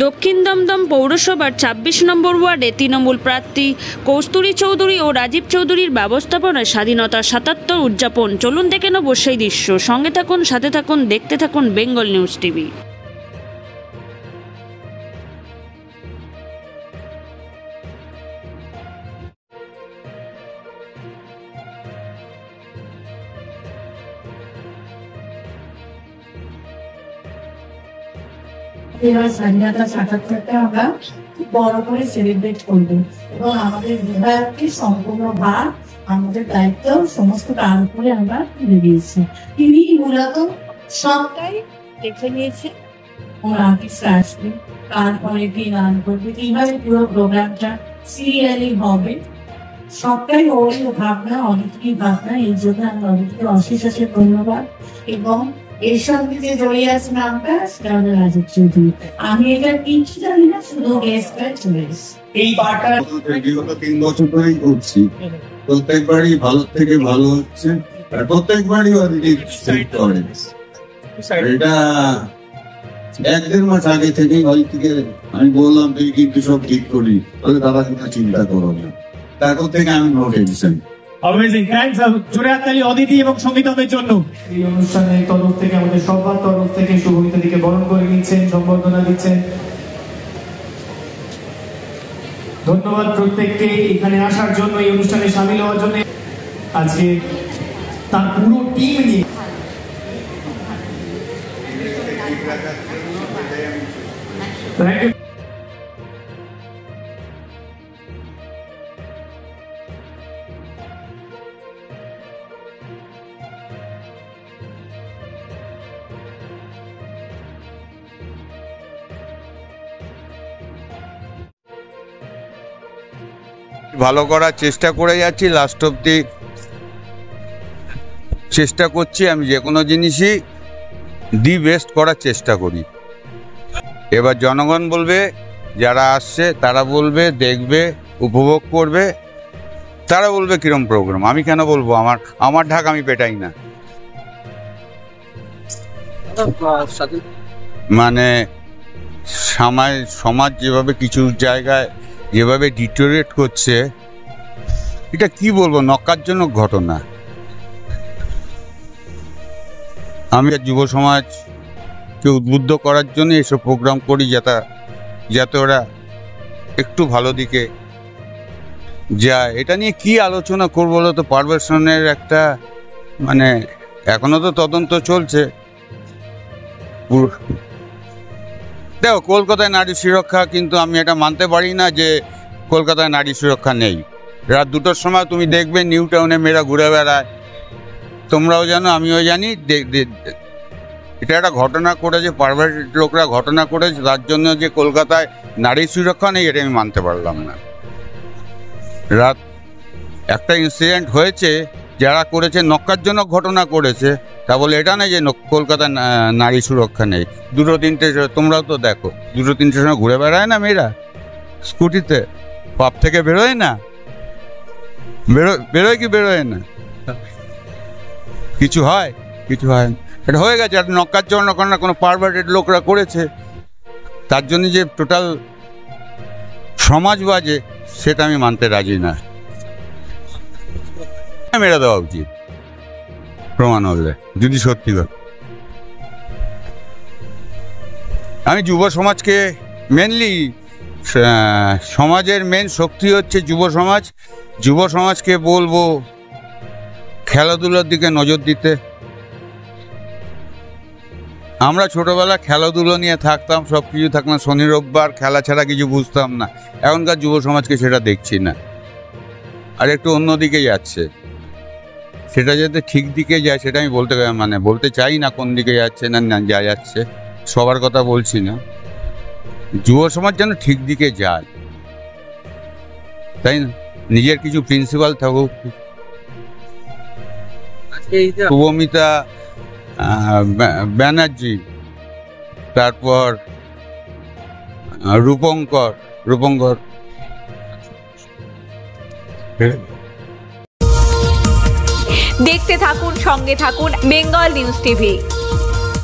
দক্ষিণ দমদম পৌরসভার ২৬ নম্বর ওয়ার্ডে তৃণমূল প্রার্থী কস্তুরী চৌধুরী ও রাজীব চৌধুরীর ব্যবস্থাপনায় স্বাধীনতা ৭৭ উদযাপন। চলুন দেখে নেব সেই দৃশ্য। সঙ্গে থাকুন, সাথে থাকুন, দেখতে থাকুন বেঙ্গল নিউজ টিভি। স্বাধীনতা ৭৭টা আমরা খুব বড় করে সেলিব্রেট করবো এবং আমাদের বিধায়ককে সম্পূর্ণ ভার, আমাদের দায়িত্ব সমস্ত তার উপরে আমরা তুলে দিয়েছি। তিনি মূলত সবটাই দেখে নিয়েছে। আর্টিস্টরা আসবে, তারপরে কি গান করবে, কিভাবে পুরো প্রোগ্রামটা সিরিয়ালি হবে, সবটাই ওর ভাবনা, অনেকেরই ভাবনা। এই জন্য আমি অনেককে অশেষ অশেষ ধন্যবাদ। এবং এর সঙ্গে যে জড়িয়ে আছেন আমরা, সেটা হলো রাজীব চৌধুরী। আমি এটা কিছু জানি না, শুধু গেস্টটা চলে এসেছি। এই পার্টটা বিগত ৩ বছর ধরেই করছি, প্রত্যেকবারই ভালো থেকে ভালো হচ্ছে, আর প্রত্যেকবারই করে। এটা ১-১.৫ মাস আগে থেকেই হল থেকে আমি বললাম তুই কিন্তু সব ঠিক করি, তাহলে দাদা কিন্তু চিন্তা করো না। তারপর থেকে আমি নো টেনশন। Amazing, thanks. জোরে হাততালি অদিতি এবং সঙ্গীতমের জন্য। এই অনুষ্ঠানের তরফ থেকে, আমাদের সবার তরফ থেকে শুভমিতাদিকে বরণ করে নিচ্ছেন, সম্বর্ধনা দিচ্ছেন। ধন্যবাদ প্রত্যেককে এখানে আসার জন্য, এই অনুষ্ঠানে সামিল হওয়ার জন্য। আজকে তার পুরো টিম নিয়ে থ্যাংক ইউ। ভালো করার চেষ্টা করে যাচ্ছি, লাস্ট অব্দি চেষ্টা করছি। আমি যে কোনো জিনিসই দি বেস্ট করার চেষ্টা করি। এবার জনগণ বলবে, যারা আসছে তারা বলবে, দেখবে, উপভোগ করবে, তারা বলবে কিরম প্রোগ্রাম। আমি কেন বলবো? আমার ঢাক আমি পেটাই না। মানে সমাজ যেভাবে কিছু জায়গায় যেভাবে ডিটোরিয়েট করছে, এটা কি বলবো, নক্কারজনক ঘটনা। আমি যুব সমাজকে উদ্বুদ্ধ করার জন্য এসব প্রোগ্রাম করি, যাতে ওরা একটু ভালো দিকে যায়। এটা নিয়ে কি আলোচনা করবো বলো তো? পারভার্সনের একটা, মানে এখনো তো তদন্ত চলছে। দেখো, কলকাতায় নারী সুরক্ষা, কিন্তু আমি এটা মানতে পারি না যে কলকাতায় নারী সুরক্ষা নেই। রাত 2টোর সময় তুমি দেখবে নিউ টাউনে মেয়েরা ঘুরে বেড়ায়, তোমরাও জানো, আমিও জানি। এটা একটা ঘটনা করেছে, পারভার্টেড লোকরা ঘটনা করেছে, তার জন্য যে কলকাতায় নারী সুরক্ষা নেই, এটা আমি মানতে পারলাম না। রাত একটা ইনসিডেন্ট হয়েছে, যারা করেছে নক্কারজনক ঘটনা করেছে, তা বলে এটা নেই যে কলকাতায় নারী সুরক্ষা নেই। 2-3টে, তোমরাও তো দেখো, 2-3টের সময় ঘুরে বেড়ায় না মেয়েরা স্কুটিতে, পাপ থেকে বেরোয় না? বেরোয় কি বেরোয় না? কিছু হয়? কিছু হয় না। এটা হয়ে গেছে, একটা নক্কারজনক কোনো পারভার্টেড লোকরা করেছে, তার জন্য যে টোটাল সমাজ বাজে, সেটা আমি মানতে রাজি না। মেরে দেওয়া উচিত প্রমাণ হলে, যদি সত্যি কথা। আমি যুব সমাজকে মেনলি, সমাজের মেন শক্তি হচ্ছে যুব সমাজ। যুব সমাজকে বলবো খেলাধুলার দিকে নজর দিতে। আমরা ছোটবেলা খেলাধুলো নিয়ে থাকতাম, সব কিছু থাকতাম, শনি রোববার খেলা ছাড়া কিছু বুঝতাম না। এখনকার যুব সমাজকে সেটা দেখছি না, আর একটু অন্যদিকে যাচ্ছে। সেটা যাতে ঠিক দিকে যায়, সেটা আমি বলতে চাই না কোন দিকে যাচ্ছে না যাচ্ছে, সবার কথা বলছি না। যুব সমাজ যেন ঠিক দিকে যায়, তাই না? নিজের কিছু প্রিন্সিপাল থাকুক। শুভমিতা ব্যানার্জি, তারপর রূপঙ্কর। দেখতে থাকুন, সঙ্গে থাকুন বেঙ্গল নিউজ টিভি।